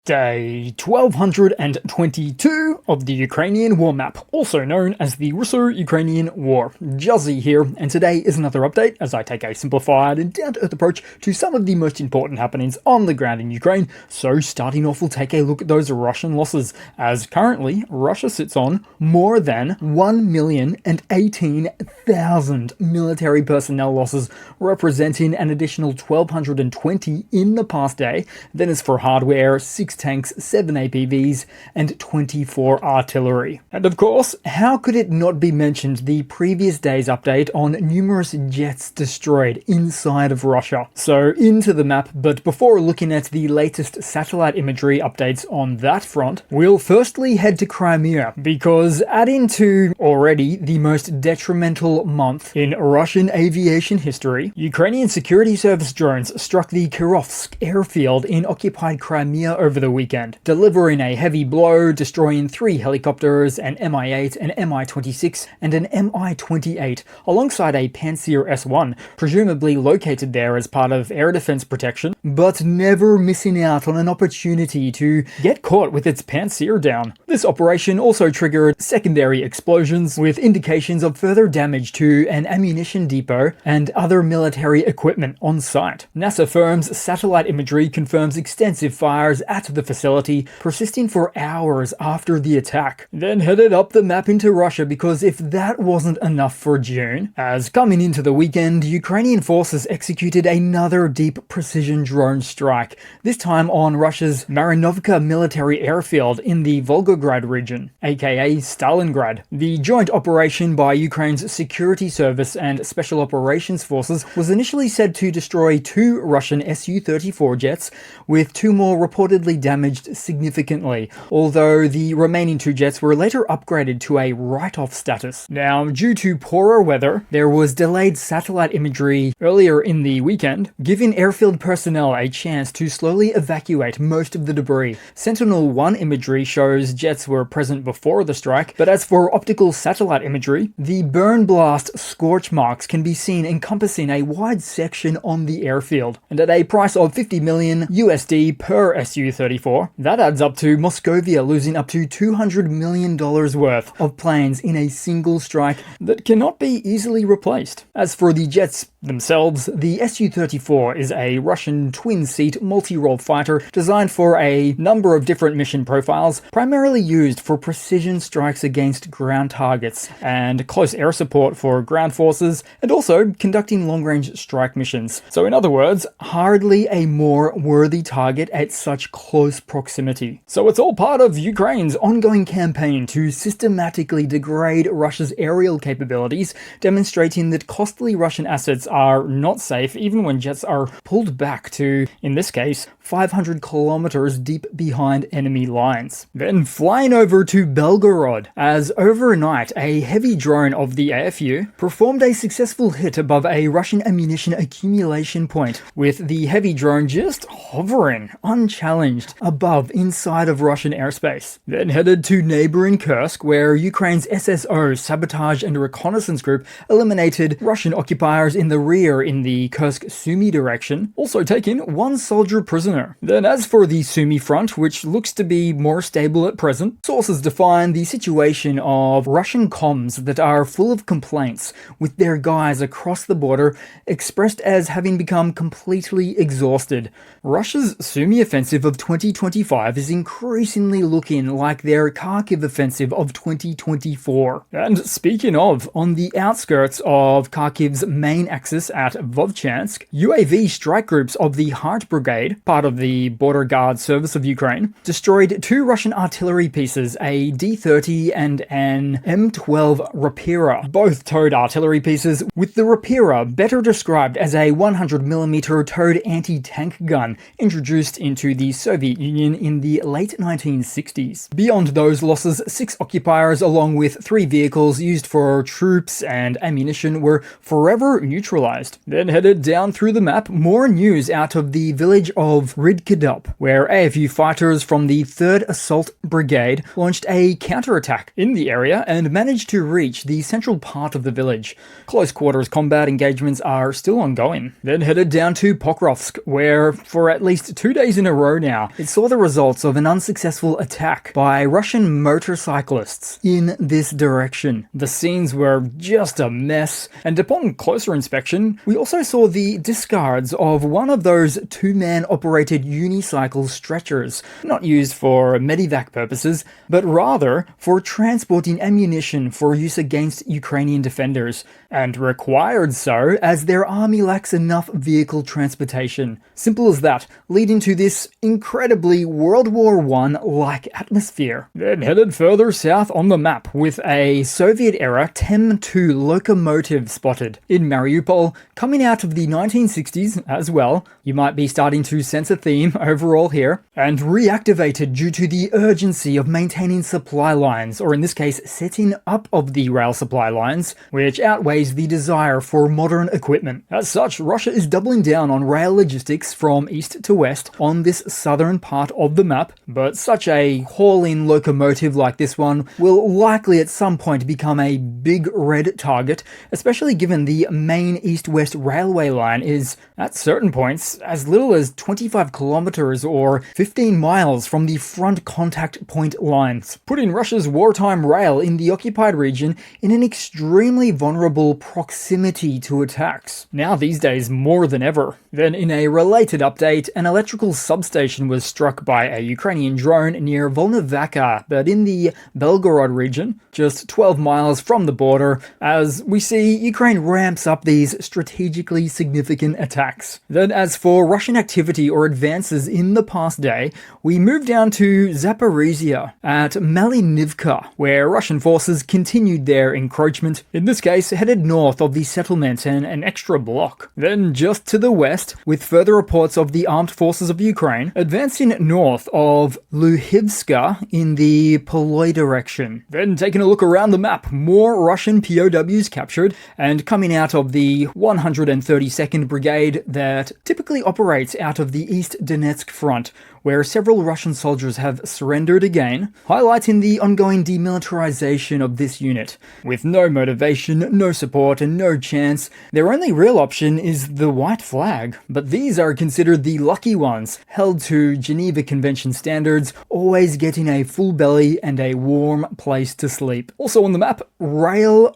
Day 1222 of the Ukrainian War Map, also known as the Russo-Ukrainian War. Juzzie here, and today is another update as I take a simplified and down-to-earth approach to some of the most important happenings on the ground in Ukraine. So starting off, we'll take a look at those Russian losses, as currently Russia sits on more than 1,018,000 military personnel losses, representing an additional 1,220 in the past day. Then as for hardware, 6 tanks, 7 APVs, and 24 artillery. And of course, how could it not be mentioned the previous day's update on numerous jets destroyed inside of Russia? So into the map, but before looking at the latest satellite imagery updates on that front, we'll firstly head to Crimea, because adding to already the most detrimental month in Russian aviation history, Ukrainian security service drones struck the Kirovsk airfield in occupied Crimea over the weekend, delivering a heavy blow, destroying 3 helicopters, an Mi-8, an Mi-26, and an Mi-28, alongside a Pantsir S-1, presumably located there as part of air defense protection, but never missing out on an opportunity to get caught with its Pantsir down. This operation also triggered secondary explosions, with indications of further damage to an ammunition depot and other military equipment on site. NASA firms satellite imagery confirms extensive fires at the facility, persisting for hours after the attack. Then headed up the map into Russia, because if that wasn't enough for June, as coming into the weekend, Ukrainian forces executed another deep precision drone strike, this time on Russia's Marinovka military airfield in the Volgograd region, aka Stalingrad. The joint operation by Ukraine's security service and special operations forces was initially said to destroy 2 Russian Su-34 jets, with 2 more reportedly damaged significantly, although the remaining 2 jets were later upgraded to a write-off status. Now, due to poorer weather, there was delayed satellite imagery earlier in the weekend, giving airfield personnel a chance to slowly evacuate most of the debris. Sentinel-1 imagery shows jets were present before the strike, but as for optical satellite imagery, the burn blast scorch marks can be seen encompassing a wide section on the airfield, and at a price of $50 million USD per Su-34, that adds up to Moscovia losing up to $200 million worth of planes in a single strike that cannot be easily replaced. As for the jets themselves, the Su-34 is a Russian twin-seat multi-role fighter designed for a number of different mission profiles, primarily used for precision strikes against ground targets and close air support for ground forces, and also conducting long-range strike missions. So in other words, hardly a more worthy target at such close proximity. So it's all part of Ukraine's ongoing campaign to systematically degrade Russia's aerial capabilities, demonstrating that costly Russian assets are not safe even when jets are pulled back to, in this case, 500 kilometers deep behind enemy lines. Then flying over to Belgorod, as overnight a heavy drone of the AFU performed a successful hit above a Russian ammunition accumulation point, with the heavy drone just hovering unchallenged above inside of Russian airspace. Then headed to neighboring Kursk, where Ukraine's SSO Sabotage and Reconnaissance Group eliminated Russian occupiers in the rear in the Kursk-Sumy direction, also taking 1 soldier prisoner. Then as for the Sumy front, which looks to be more stable at present, sources define the situation of Russian comms that are full of complaints, with their guys across the border expressed as having become completely exhausted. Russia's Sumy offensive of 2025 is increasingly looking like their Kharkiv offensive of 2024. And speaking of, on the outskirts of Kharkiv's main axis at Vovchansk, UAV strike groups of the Heart Brigade, part of the Border Guard Service of Ukraine, destroyed 2 Russian artillery pieces, a D-30 and an M12 Rapira, both towed artillery pieces, with the Rapira better described as a 100mm towed anti-tank gun introduced into the Soviet Union in the late 1960s. Beyond those losses, 6 occupiers along with 3 vehicles used for troops and ammunition were forever neutralized. Then headed down through the map, more news out of the village of Ridkedup, where AFU fighters from the 3rd Assault Brigade launched a counterattack in the area and managed to reach the central part of the village. Close quarters combat engagements are still ongoing. Then headed down to Pokrovsk, where for at least 2 days in a row now, it saw the results of an unsuccessful attack by Russian motorcyclists in this direction. The scenes were just a mess, and upon closer inspection, we also saw the discards of one of those two-man operated unicycle stretchers, not used for medevac purposes, but rather for transporting ammunition for use against Ukrainian defenders, and required so as their army lacks enough vehicle transportation. Simple as that, leading to this incredibly World War I-like atmosphere. Then headed further south on the map with a Soviet-era TEM-2 locomotive spotted in Mariupol, coming out of the 1960s as well. You might be starting to sense a theme overall here, and reactivated due to the urgency of maintaining supply lines, or in this case, setting up of the rail supply lines, which outweighs the desire for modern equipment. As such, Russia is doubling down on rail logistics from east to west on this southern part of the map, but such a hauling locomotive like this one will likely at some point become a big red target, especially given the main east-west railway line is, at certain points, as little as 25 kilometers or 15 miles from the front contact point lines, putting Russia's wartime rail in the occupied region in an extremely vulnerable proximity to attacks. Now these days more than ever. Then in a related update, an electrical substation was struck by a Ukrainian drone near Volnovakha, but in the Belgorod region, just 12 miles from the border, as we see Ukraine ramps up these strategically significant attacks. Then as for Russian activity or advances in the past day, we move down to Zaporizhia at Marinovka, where Russian forces continued their encroachment, in this case headed north of the settlement and an extra block. Then just to the west, with further reports of the armed forces of Ukraine advancing north of Luhivska in the Poloy direction. Then taking a look around the map, more Russian POWs captured, and coming out of the 132nd Brigade that typically operates out of the East Donetsk front, where several Russian soldiers have surrendered again, highlighting the ongoing demilitarization of this unit. With no motivation, no support, and no chance, their only real option is the white flag. But these are considered the lucky ones, held to Geneva Convention standards, always getting a full belly and a warm place to sleep. Also on the map, rail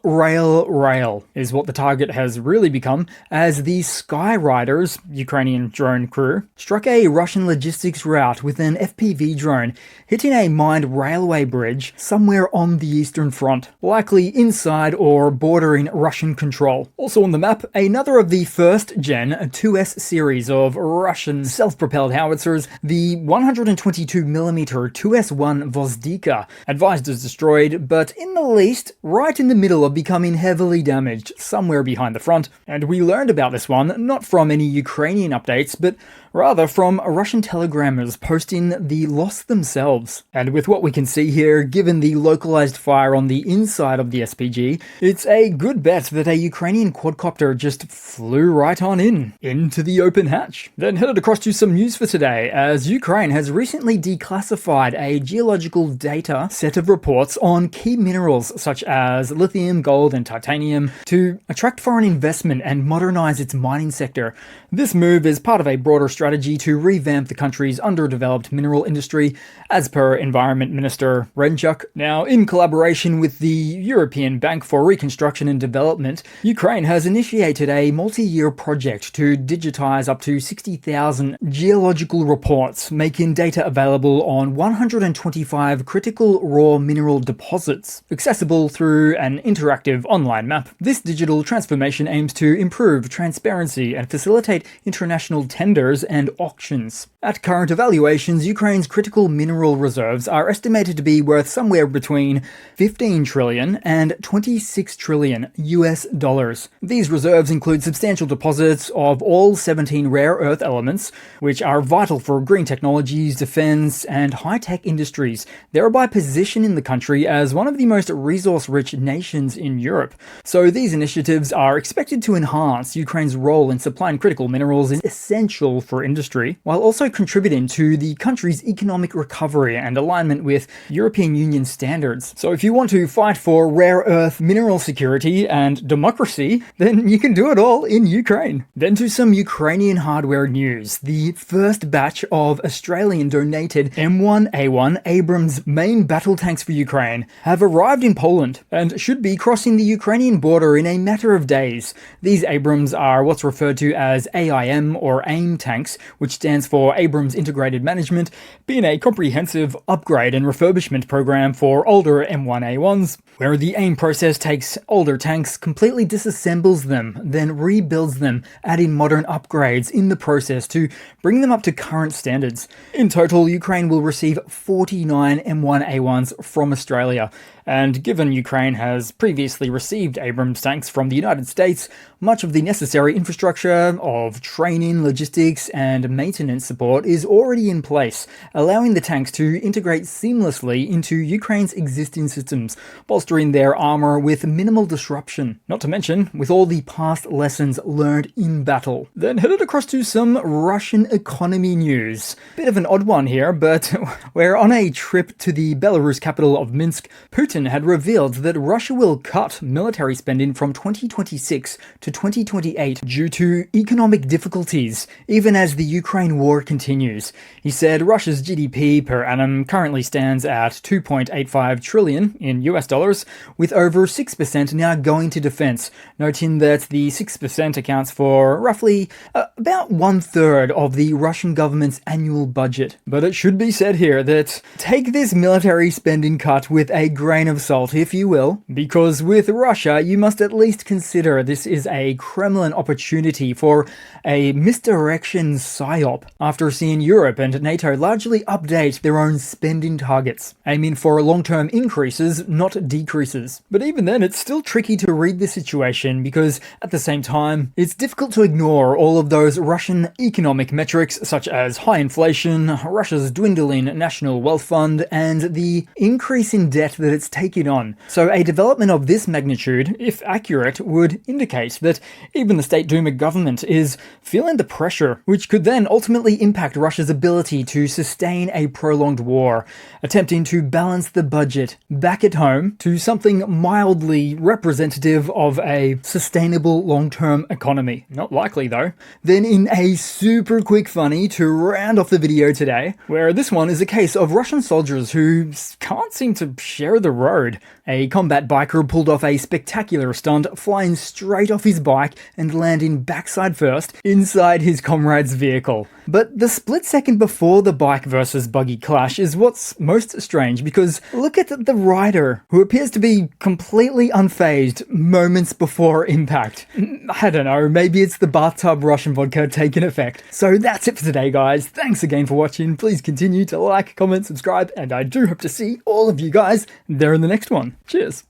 is what the target has really become, as the Sky Riders, Ukrainian drone crew, struck a Russian logistics route with an FPV drone, hitting a mined railway bridge somewhere on the Eastern Front, likely inside or bordering Russian control. Also on the map, another of the first-gen 2S series of Russian self-propelled howitzers, the 122mm 2S1 Vozdika, advised as destroyed, but in the least, right in the middle of becoming heavily damaged, somewhere behind the front. And we learned about this one, not from any Ukrainian updates, but rather from Russian telegrammers posting the loss themselves. And with what we can see here, given the localized fire on the inside of the SPG, it's a good bet that a Ukrainian quadcopter just flew right on into the open hatch. Then headed across to some news for today, as Ukraine has recently declassified a geological data set of reports on key minerals such as lithium, gold, and titanium to attract foreign investment and modernize its mining sector. This move is part of a broader strategy to revamp the country's underdeveloped mineral industry, as per Environment Minister Renchuk. Now, in collaboration with the European Bank for Reconstruction and Development, Ukraine has initiated a multi-year project to digitize up to 60,000 geological reports, making data available on 125 critical raw mineral deposits, accessible through an interactive online map. This digital transformation aims to improve transparency and facilitate international tenders and auctions. At current evaluations, Ukraine's critical mineral reserves are estimated to be worth somewhere between 15 trillion and 26 trillion US dollars. These reserves include substantial deposits of all 17 rare earth elements, which are vital for green technologies, defense, and high-tech industries, thereby positioning the country as one of the most resource-rich nations in Europe. So these initiatives are expected to enhance Ukraine's role in supplying critical minerals is essential for for industry, while also contributing to the country's economic recovery and alignment with European Union standards. So if you want to fight for rare earth mineral security and democracy, then you can do it all in Ukraine. Then to some Ukrainian hardware news. The first batch of Australian donated M1A1 Abrams main battle tanks for Ukraine have arrived in Poland and should be crossing the Ukrainian border in a matter of days. These Abrams are what's referred to as AIM or AIM tanks, which stands for Abrams Integrated Management, being a comprehensive upgrade and refurbishment program for older M1A1s, where the AIM process takes older tanks, completely disassembles them, then rebuilds them, adding modern upgrades in the process to bring them up to current standards. In total, Ukraine will receive 49 M1A1s from Australia. And given Ukraine has previously received Abrams tanks from the United States, much of the necessary infrastructure of training, logistics, and maintenance support is already in place, allowing the tanks to integrate seamlessly into Ukraine's existing systems, bolstering their armor with minimal disruption. Not to mention, with all the past lessons learned in battle. Then headed across to some Russian economy news. Bit of an odd one here, but we're on a trip to the Belarus capital of Minsk. Putin had revealed that Russia will cut military spending from 2026 to 2028 due to economic difficulties, even as the Ukraine war continues. He said Russia's GDP per annum currently stands at 2.85 trillion in US dollars, with over 6% now going to defense, noting that the 6% accounts for roughly about 1/3 of the Russian government's annual budget. But it should be said here that take this military spending cut with a grain of salt, if you will, because with Russia, you must at least consider this is a Kremlin opportunity for a misdirection psyop after seeing Europe and NATO largely update their own spending targets, aiming for long-term increases, not decreases. But even then, it's still tricky to read the situation because at the same time, it's difficult to ignore all of those Russian economic metrics such as high inflation, Russia's dwindling national wealth fund, and the increase in debt that it's taking on. So a development of this magnitude, if accurate, would indicate that even the State Duma government is feeling the pressure, which could then ultimately impact Russia's ability to sustain a prolonged war, attempting to balance the budget back at home to something mildly representative of a sustainable long-term economy. Not likely though. Then in a super quick funny to round off the video today, where this one is a case of Russian soldiers who can't seem to share the road. A combat biker pulled off a spectacular stunt, flying straight off his bike and landing backside first inside his comrade's vehicle. But the split second before the bike versus buggy clash is what's most strange, because look at the rider, who appears to be completely unfazed moments before impact. I don't know, maybe it's the bathtub Russian vodka taking effect. So that's it for today, guys. Thanks again for watching. Please continue to like, comment, subscribe, and I do hope to see all of you guys there in the next one. Cheers.